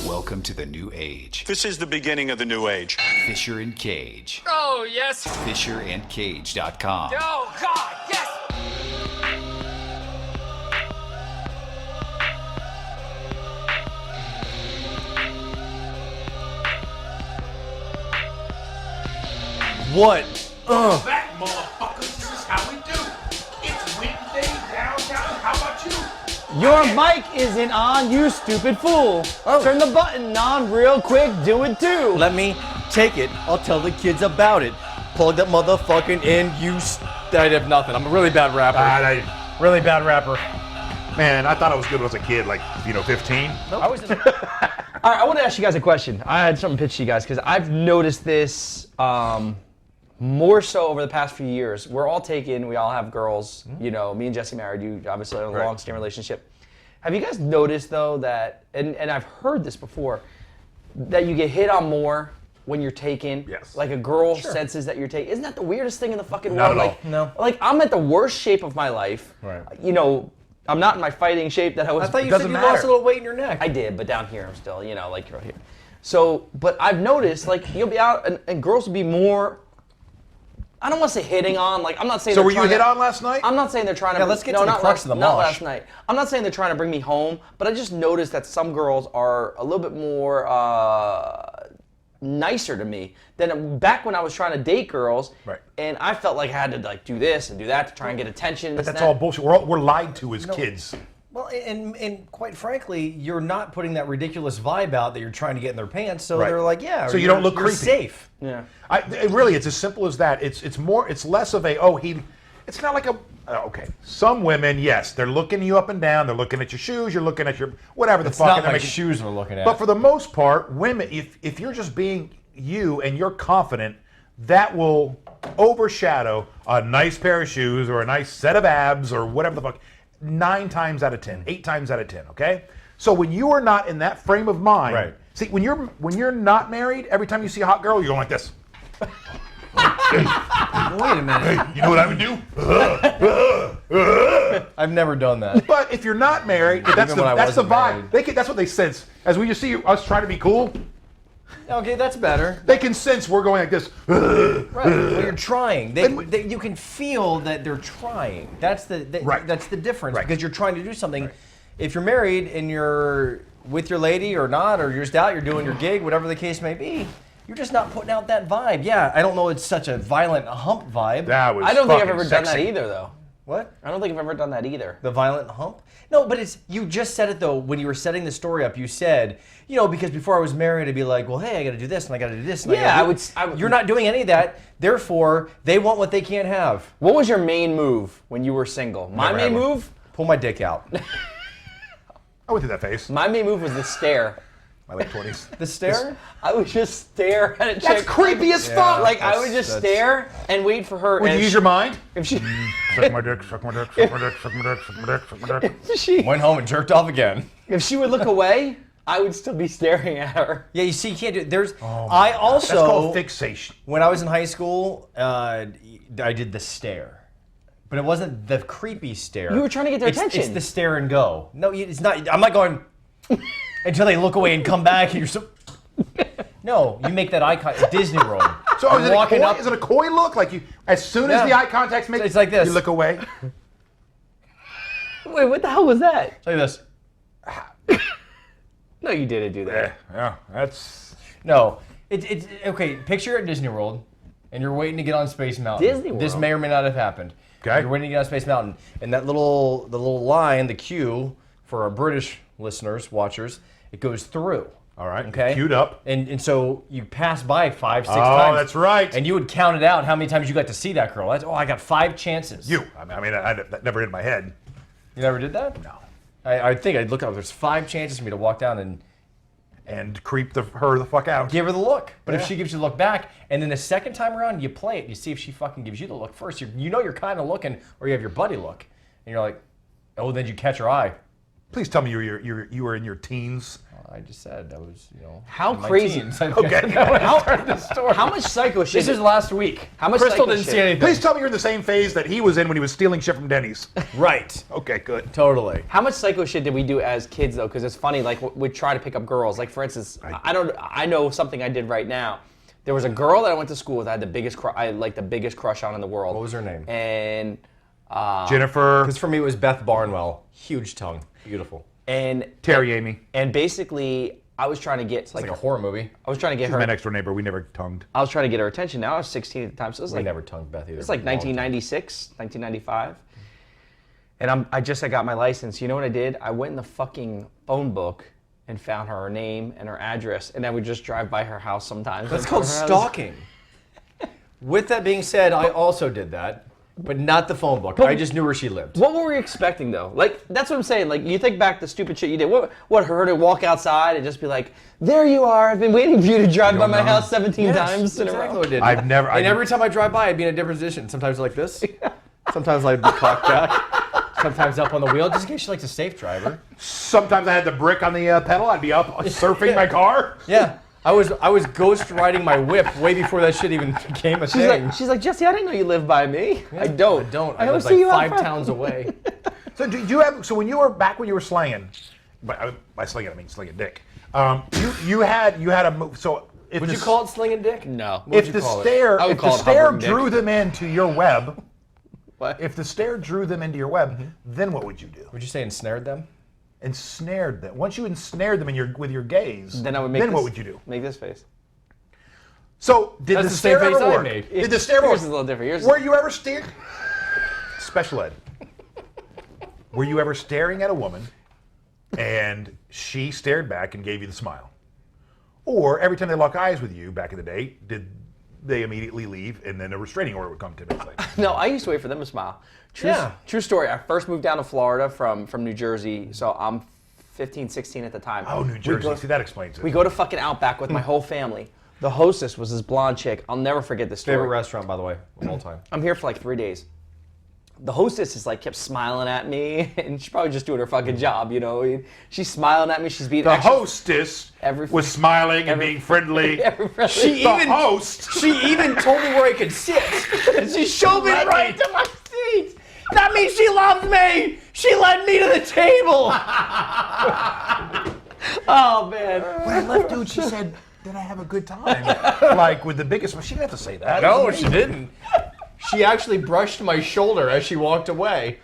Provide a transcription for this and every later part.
Welcome to the new age. This is the beginning of the new age. Fisher and Kage. Oh, yes. FisherandCage.com. Oh, God, yes. What? Back, motherfuckers. This is how we do. It's Wednesday downtown. How about you? Your mic isn't on, you stupid fool. Turn the button on real quick, do it too. Let me take it. I'll tell the kids about it. Plug that motherfucking in, I have nothing. I'm a really bad rapper. Really bad rapper. Man, I thought I was good when I was a kid, like, 15. All right, I want to ask you guys a question. I had something pitched to you guys because I've noticed this more so over the past few years. We're all taken, we all have girls. You know, me and Jesse married, you obviously in a long-standing relationship. Have you guys noticed though that, and I've heard this before, that you get hit on more when you're taken? Yes. Like a girl senses that you're taken. Isn't that the weirdest thing in the fucking Not world? at all. Like, No. Like I'm at the worst shape of my life. Right. You know, I'm not in my fighting shape that I was. I thought you doesn't said you matter. lost a little weight in your neck. I did, but down here I'm still, you know, like right here. So, but I've noticed, like, you'll be out and girls will be more, I don't want to say hitting on, like, I'm not saying So they're were you trying hit to- on last night? I'm not saying they're trying to. Yeah, let's get to the not crux last, of the not mosh. last night. I'm not saying they're trying to bring me home, but I just noticed that some girls are a little bit more nicer to me than back when I was trying to date girls. Right. And I felt like I had to like do this and do that to try and get attention. But that's all bullshit. We're lied to as kids. Well, and quite frankly, you're not putting that ridiculous vibe out that you're trying to get in their pants, so Right. they're like, yeah. So you don't look you're creepy. safe. Yeah. It's as simple as that. It's less of a, it's not like a, okay. Some women, yes, they're looking you up and down. They're looking at your shoes. You're looking at your, whatever the It's fuck. not and they're my making- shoes we're looking at. But for the most part, women, if you're just being you and you're confident, that will overshadow a nice pair of shoes or a nice set of abs or whatever the fuck. 9 times out of 10, 8 times out of 10, okay? So when you are not in that frame of mind, Right. see, when you're not married, every time you see a hot girl, you're going like this. Wait a minute. Hey, you know what I would do? I've never done that. But if you're not married, that's Even when I the wasn't vibe. married. That's what they sense. As we just see us trying to be cool, Okay, that's better. they can sense we're going like this. Right. Well, you're trying. You can feel that they're trying. That's Right. That's the difference Right. because you're trying to do something. If you're married and you're with your lady or not, or you're just out, you're doing your gig, whatever the case may be, you're just not putting out that vibe. Yeah, I don't know. It's such a violent hump vibe. That was I don't think I've fucking ever done that sexy. either, though. What? I don't think I've ever done that either. The violent hump? No, but it's you just said it though when you were setting the story up. You said, because before I was married, I'd be like, well, hey, I got to do this and I got to do this. And Yeah, I I would. You're not doing any of that. Therefore, they want what they can't have. What was your main move when you were single? My Never main had one. move. Pull my dick out. I went through that phase. My main move was the stare. My late 20s. The stare? I would just stare at a chick. That's creepy as fuck. Like I would just that's- stare and wait for her. Would and you use your mind? If she, Suck my dick, suck my dick, suck my dick, suck my dick, suck my dick, suck my dick. Went home and jerked off again. if she would look away, I would still be staring at her. Yeah, you see, you can't do it. I also, That's called fixation. when I was in high school, I did the stare. But it wasn't the creepy stare. You were trying to get their It's attention. the stare and go. No, it's not. I'm not going until they look away and come back and you're so... No, you make that eye contact. Disney World. So I'm is it, a walking coy, up. is it a coy look? Like you, as soon as Yeah. the eye contact's made, It's like this. you look away. Wait, what the hell was that? Like this. No, you didn't do that. Yeah, that's... No, it's okay. Picture you're at Disney World, and you're waiting to get on Space Mountain. Disney This World? may or may not have happened. Okay. You're waiting to get on Space Mountain, and the little line, the queue for our British listeners, watchers, it goes through. All right, Okay. queued up. And so you pass by 5, 6 Oh, times. that's right. And you would count it out how many times you got to see that girl. I got 5 chances. That never hit my head. You never did that? No. I think I'd look up. There's 5 chances for me to walk down and Creep her the fuck out. give her the look. But if Yeah. she gives you the look back, and then the second time around you play it, you see if she fucking gives you the look first. You're kind of looking, or you have your buddy look, and you're like, oh, then you catch her eye. Please tell me you were in your teens I just said I was, How in my crazy. teens. Okay. How much psycho shit? This is last week. How much Crystal psycho didn't shit? see anything. Please tell me you're in the same phase that he was in when he was stealing shit from Denny's. Right. Okay, good. Totally. How much psycho shit did we do as kids though? Because it's funny, like we'd try to pick up girls. Like for instance, I know something I did right now. There was a girl that I went to school with. I had the biggest crush on in the world. What was her name? And Jennifer. Because for me it was Beth Barnwell. Huge tongue. Beautiful. and Terry Amy. and basically I was trying to get It's like a horror movie. I was trying to get My her. next door neighbor. We never tongued. I was trying to get her attention. Now I was 16 at the time, so it was We like never tongued Beth either. it's like 1996, 1995. And I got my license. You know what I did? I went in the fucking phone book and found her name and her address, and I would just drive by her house sometimes. That's called stalking. With that being said, I also did that, but not the phone book. I just knew where she lived. What were we expecting though? Like that's what I'm saying. Like you think back the stupid shit you did. What her to walk outside and just be like, "There you are. I've been waiting for you to drive by my house 17 times in a Exactly row." what I did. I've never. And every time I drive by, I'd be in a different position. Sometimes like this. Sometimes like cocked back. Sometimes up on the wheel, just in case she likes a safe driver. Sometimes I had the brick on the pedal. I'd be up surfing my car. Yeah. I was ghost riding my whip way before that shit even became a thing. She's like, Jesse, I didn't know you lived by me. I don't. I don't. I I don't live see like you out 5 front. towns away. So do you have? So when you were back when you were slanging, by slinging I mean slinging dick. You had a move. So if Would the you call it slinging dick? No. if the stare I would if call the it stare hovering dick. drew them into your web, What? if the stare drew them into your web, then what would you do? Would you say ensnared them? Ensnared them. Once you ensnared them with your gaze, Then I would make. Then this, what would you do? Make this face. So did That's the the same stare face ever I work? made. Did the stare Yours work? is a little different. Yours. Were you ever staring? Special ed. Were you ever staring at a woman and she stared back and gave you the smile? Or every time they lock eyes with you back in the day, did they immediately leave and then a restraining order would come typically? No, I used to wait for them to smile. True story. I first moved down to Florida from New Jersey, so I'm 15, 16 at the time. Oh, New Jersey. See, that explains it. We go to fucking Outback with my whole family. The hostess was this blonde chick. I'll never forget this story. Favorite restaurant, by the way, of all time. I'm here for like 3 days. The hostess is like kept smiling at me, and she's probably just doing her fucking job, you know. She's smiling at me. She's being The hostess was smiling and being friendly. The host. She even told me where I could sit. She showed me right to my seat. That means she loves me. She led me to the table. Oh man. When I left, dude, she said, "Did I have a good time?" Like with the biggest. She didn't have to say that. No, she didn't. She actually brushed my shoulder as she walked away.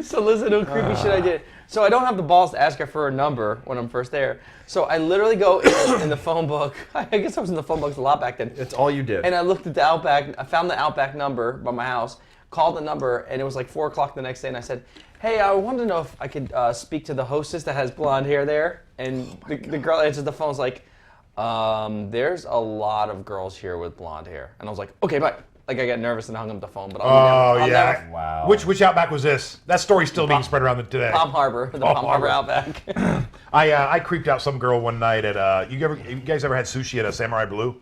So listen to the creepy shit I did. So I don't have the balls to ask her for a number when I'm first there. So I literally go in the phone book. I guess I was in the phone books a lot back then. That's all you did. And I looked at the Outback. I found the Outback number by my house, called the number, and it was like 4 o'clock the next day. And I said, "Hey, I wanted to know if I could speak to the hostess that has blonde hair there." And the girl answered the phone was like, "There's a lot of girls here with blonde hair." And I was like, "Okay, bye." Like I got nervous and hung up the phone. But I'll Oh yeah. never- Wow. Which Outback was this? That story's still being spread around today. Palm Harbor, the Palm Harbor Outback. I creeped out some girl one night at you guys ever had sushi at a Samurai Blue?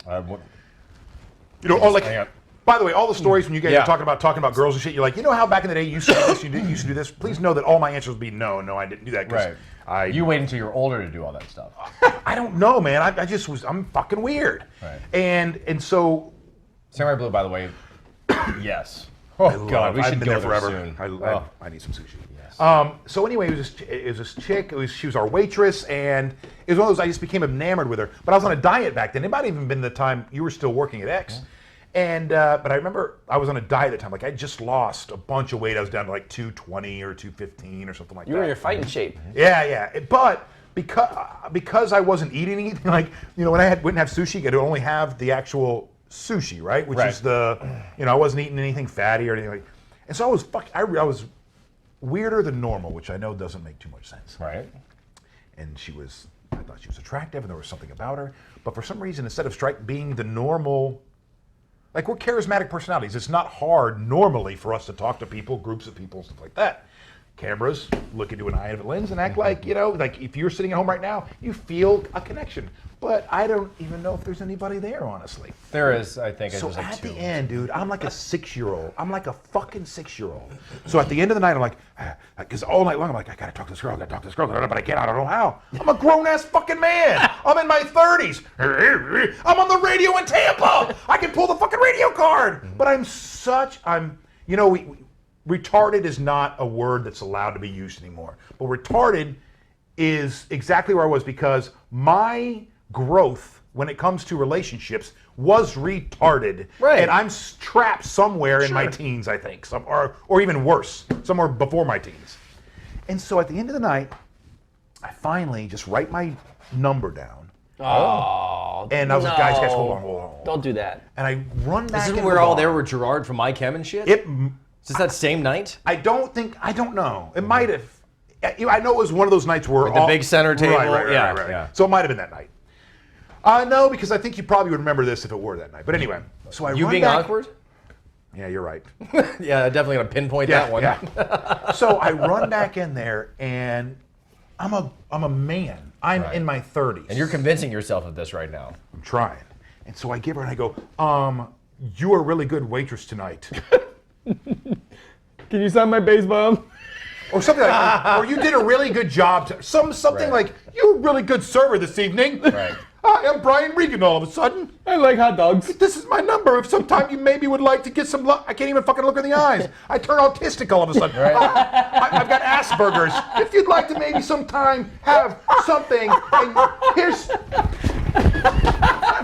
You know, hang on. by the way, all the stories when you guys Yeah. are talking about girls and shit, you're like, you know how back in the day you used to do this, you used to do this. Please know that all my answers would be no, I didn't do that. 'Cause You wait until you're older to do all that stuff. I don't know, man. I'm fucking weird. Right. And so. Samurai Blue, by the way, yes. Oh God, we I've should been go there forever. soon. I need some sushi. Yes. So anyway, it was this chick. She was our waitress, and it was one of those. I just became enamored with her. But I was on a diet back then. It might have even been the time you were still working at X. And but I remember I was on a diet at the time. Like I just lost a bunch of weight. I was down to like 220 or 215 or something like that. You were in your fighting shape. Yeah. But because I wasn't eating anything, like when I wouldn't have sushi, I'd only have the actual sushi, right? Which is I wasn't eating anything fatty or anything like. And so I was weirder than normal, which I know doesn't make too much sense. Right. And I thought she was attractive, and there was something about her. But for some reason, instead of being the normal, like we're charismatic personalities, it's not hard normally for us to talk to people, groups of people, stuff like that. cameras, look into an eye of a lens, and act like, like if you're sitting at home right now, you feel a connection. But I don't even know if there's anybody there, honestly. There is, I think. So there's like at two. the end, dude, I'm like a 6-year-old. I'm like a fucking 6-year-old. So at the end of the night, I'm like, because all night long, I'm like, I gotta talk to this girl, but I can't, I don't know how. I'm a grown-ass fucking man. I'm in my 30s. I'm on the radio in Tampa. I can pull the fucking radio card. But retarded is not a word that's allowed to be used anymore. But retarded is exactly where I was because my growth when it comes to relationships was retarded. Right. And I'm trapped somewhere in my teens, I think, or even worse, somewhere before my teens. And so at the end of the night, I finally just write my number down. Oh, And I was like, guys, hold on. Don't do that. And I run back Isn't in where the all bar. there were Gerard from My Chem and shit? It, Is this that same night? I don't know. It might have. I know it was one of those nights where With the big center table? Right. Yeah. So it might have been that night. No, because I think you probably would remember this if it were that night. But anyway, so I You run being back. awkward? Yeah, you're right. Yeah, definitely gonna pinpoint that one. Yeah. So I run back in there, and I'm a man. I'm in my 30s. And you're convincing yourself of this right now. I'm trying. And so I give her and I go, you are a really good waitress tonight. Can you sign my base bomb? Or something like, or you did a really good job. Something Right. like, you're a really good server this evening. Right. I am Brian Regan all of a sudden. I like hot dogs. This is my number. If sometime you maybe would like to get some luck. I can't even fucking look in the eyes. I turn autistic all of a sudden. Right. I've got Asperger's. If you'd like to maybe sometime have something, and here's...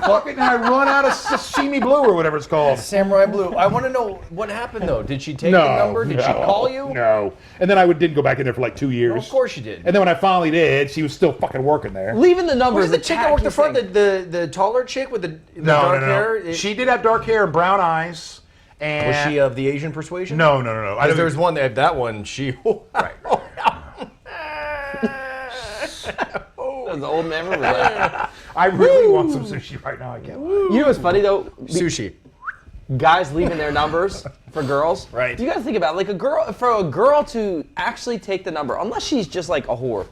Fucking, I run out of sashimi blue or whatever it's called. Samurai Blue. I want to know what happened though. Did she take the number? Did she call you? No. And then I didn't go back in there for like 2 years. Well, of course you did. And then when I finally did, she was still fucking working there. Leaving the number Was is the chick that worked the front, thing. the taller chick with the dark hair? She did have dark hair and brown eyes. And Was she of the Asian persuasion? No. Because there's one that one she. Right. That's the old man river. I really want some sushi right now. I can't lie. You know what's funny though? Sushi. Guys leaving their numbers for girls. Right. You got to think about it, like for a girl to actually take the number, unless she's just like a whore.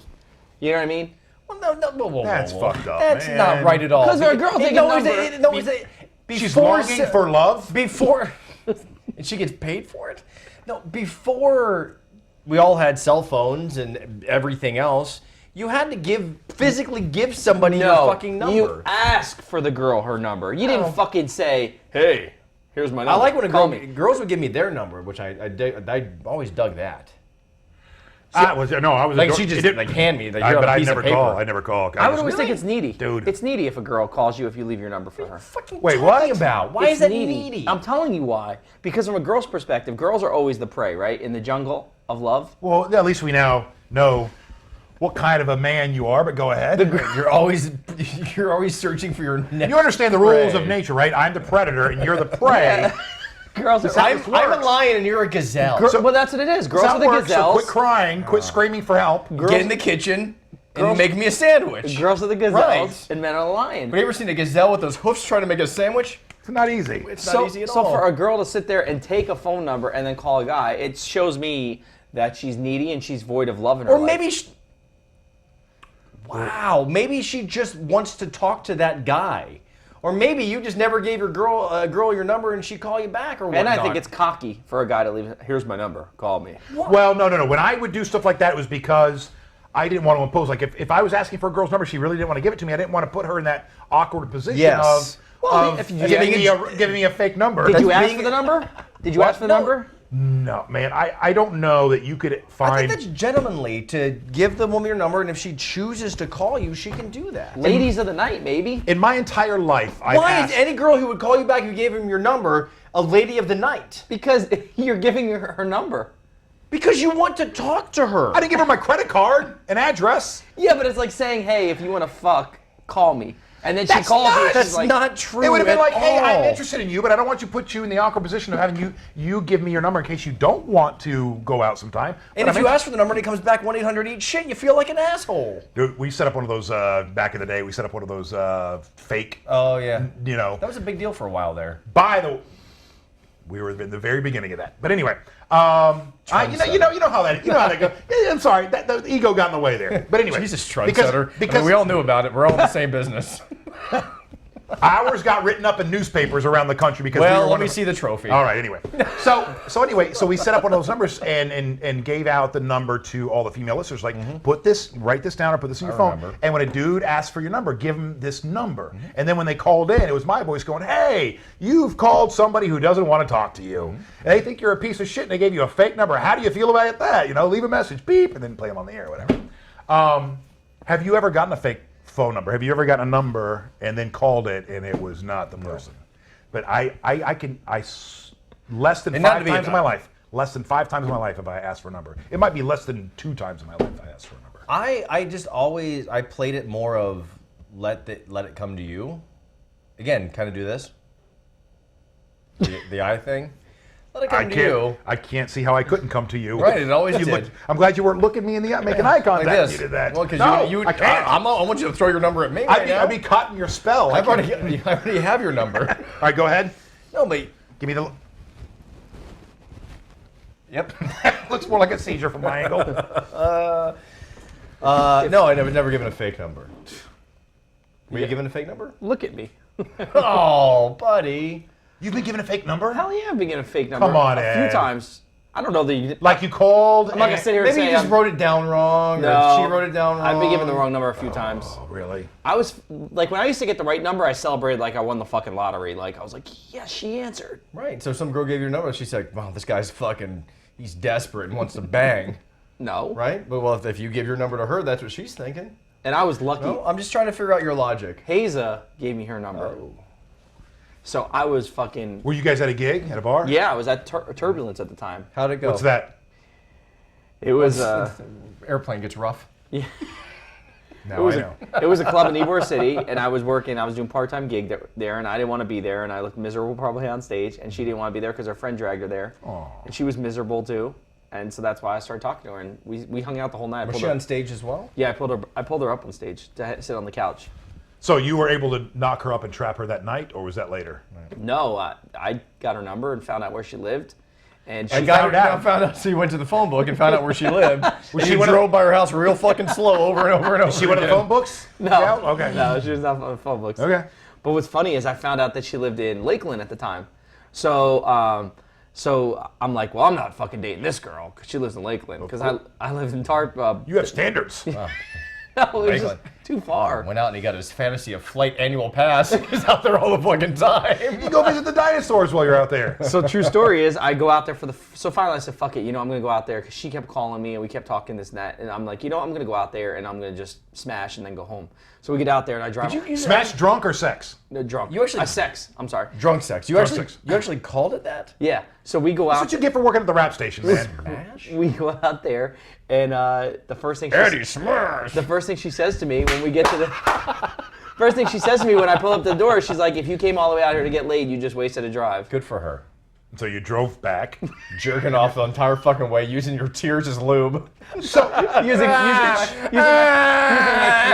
You know what I mean? Well, no. That's fucked up, That's man. not right at all. Because a girl taking a number. She's longing for love? Before, and she gets paid for it. No, before we all had cell phones and everything else, you had to physically give somebody your fucking number. You ask for the girl her number. You didn't fucking say, "Hey, here's my number." I like when Call me. girls would give me their number, which I always dug that. I was Like she just like hand me. Like, but I piece never of paper. call. I never call. I would always think it's needy. Dude. It's needy if a girl calls you if you leave your number for her. Fucking Wait, talking what? about? Why It's is that needy? I'm telling you why. Because from a girl's perspective, girls are always the prey, right? In the jungle of love. Well, at least we now know what kind of a man you are, but go ahead. You're always searching for your next. You understand the rules prey. of nature, right? I'm the predator and you're the prey. Girls are I'm a lion and you're a gazelle. well, that's what it is. Girls That are the works, so gazelles. quit crying, quit screaming for help. Get in the kitchen and make me a sandwich. Girls are the gazelles, Right. and men are the lion. Have you ever seen a gazelle with those hoofs trying to make a sandwich? It's not easy. It's not easy at all. So for a girl to sit there and take a phone number and then call a guy, it shows me that she's needy and she's void of love in her Or life. maybe wow, maybe she just wants to talk to that guy. Or maybe you just never gave your girl your number and she call you back or whatnot. And I think it's cocky for a guy to leave. Here's my number. Call me. Well, no. When I would do stuff like that, it was because I didn't want to impose. Like if I was asking for a girl's number, she really didn't want to give it to me. I didn't want to put her in that awkward position Yes. of if you- giving me a fake number. Did you That's- ask for the number? Did you ask for the number? No, man. I don't know that you could I find. think that's gentlemanly to give the woman your number, and if she chooses to call you, she can do that. Ladies of the night, maybe. in my entire life, I've Why asked, is any girl who would call you back who gave him your number a lady of the night? Because you're giving her number. Because you want to talk to her. I didn't give her my credit card and address. Yeah, but it's like saying, hey, if you want to fuck, call me. And then she That's calls you. not- and That's she's like, not true. It would have been at like, hey, I'm all. interested in you, but I don't want you to put you in the awkward position of having you give me your number in case you don't want to go out sometime. And if you ask for the number and it comes back 1-800-EAT shit, you feel like an asshole. Dude, we set up one of those back in the day. We set up one of those fake, Oh yeah. you know. That was a big deal for a while there. By the We were in the very beginning of that. But anyway, you know how that goes. Yeah, I'm sorry, the ego got in the way there. But anyway, Jesus, trendsetter. Because we all knew about it. We're all in the same business. ours got written up in newspapers around the country because we were let me see the trophy. All right. Anyway, so we set up one of those numbers and gave out the number to all the female listeners. Like, write this down or put this in your phone. remember. And when a dude asks for your number, give him this number. And then when they called in, it was my voice going, "Hey, you've called somebody who doesn't want to talk to you. And they think you're a piece of shit, and they gave you a fake number. How do you feel about that? Leave a message, beep, and then play them on the air, or whatever." Have you ever gotten a fake phone number? Have you ever gotten a number and then called it and it was not the person? But less than And not 5 to be times in a- my life. Less than 5 times in my life have I asked for a number. It might be less than 2 times in my life I asked for a number. I just always played it more of let it come to you. Again, kind of do this. The eye thing. Let it come to you. I can't see how I couldn't come to you. Right, it always did. I'm glad you weren't looking me in the eye, making eye contact. Like when this. you did that. Well, because no, I can't. I want you to throw your number at me right now. I'd be caught in your spell. I already have your number. All right, go ahead. No, but Give me the. yep. Looks more like a seizure from my angle. No, I never given a fake number. Were you given a fake number? Look at me. Oh, buddy. You've been given a fake number? Hell yeah, I've been getting a fake number. Come on, a Ed. few times. I don't know that you. Like you called. I'm not gonna sit here and Maybe say you just wrote it down wrong, No, or she wrote it down wrong. I've been given the wrong number a few times. Oh, really? I was like, when I used to get the right number, I celebrated like I won the fucking lottery. Like I was like, yes, she answered. Right, so some girl gave you a number, she's like, wow, this guy's he's desperate and wants to bang. No. Right? But well, if you give your number to her, that's what she's thinking. And I was lucky. No, I'm just trying to figure out your logic. Haza gave me her number. Oh. So I was fucking. Were you guys at a gig at a bar? Yeah, I was at Turbulence at the time. How'd it go? What's that? It was. Airplane gets rough. Yeah. Now I know. It was a club in Ybor City, and I was doing part-time gig there, and I didn't want to be there, and I looked miserable probably on stage, and she didn't want to be there because her friend dragged her there, and she was miserable too, and so that's why I started talking to her, and we hung out the whole night. Was she on stage as well? Yeah, I pulled her up on stage to sit on the couch. So you were able to knock her up and trap her that night, or was that later? No, I got her number and found out where she lived, and she found out. Found out. So you went to the phone book and found out where she lived. She drove by her house real fucking slow over and over and over. She went to the phone books? No, Yeah? Okay. no, she was not on the phone books. Okay. But what's funny is I found out that she lived in Lakeland at the time. So so I'm like, well, I'm not fucking dating this girl because she lives in Lakeland. Because I live in Tarp. You have standards. No, it was just Lakeland. too far. Went out and he got his fantasy of flight annual pass. He's out there all the fucking time. You go visit the dinosaurs while you're out there. So true story is I go out there so finally I said, fuck it, I'm going to go out there because she kept calling me and we kept talking this and that. And I'm like, I'm going to go out there and I'm going to just smash and then go home. So we get out there and I drive. Smash drunk or sex? No, drunk. You actually- sex. I'm sorry. Drunk sex. You actually called it that? Yeah. So we go That's out. what you get for working at the rap station, man. We go out there, and the first thing Smash. the first thing she says to me when we get to the first thing she says to me when I pull up the door, she's like, "If you came all the way out here to get laid, you just wasted a drive." Good for her. So you drove back. Jerking off the entire fucking way, using your tears as lube. So using like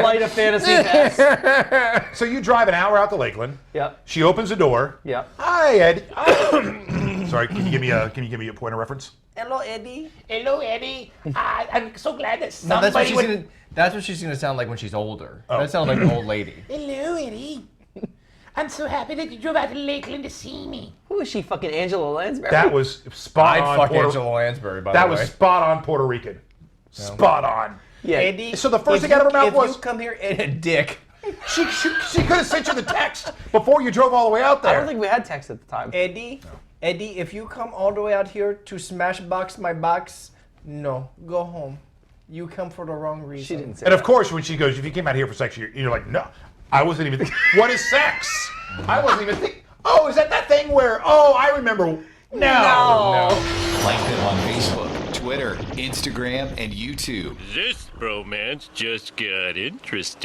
flight of fantasy pass. So you drive an hour out to Lakeland. Yep. She opens the door. Yep. Hi, Ed. Sorry, can you give me a point of reference? Hello, Eddie. Hello, Eddie. I'm so glad that No, somebody that's what she's gonna sound like when she's older. That sounds like an old lady. Hello, Eddie. I'm so happy that you drove out to Lakeland to see me. Who is she? Fucking Angela Lansbury. That was spot I'd on. fuck Angela Lansbury, by That the way. was spot on Puerto Rican. Spot on. Yeah. Eddie, So the first thing out of her mouth if was- you come here in a dick. She could have sent you the text before you drove all the way out there. I don't think we had text at the time. Eddie, if you come all the way out here to smash box my box, no, go home. You come for the wrong reason. She didn't say. And that. of course, when she goes, if you came out here for sex, you're like, no, I wasn't even thinking, what is sex? I wasn't even thinking, oh, is that thing where, oh, I remember. No. Like them on Facebook, Twitter, Instagram, and YouTube. This romance just got interesting.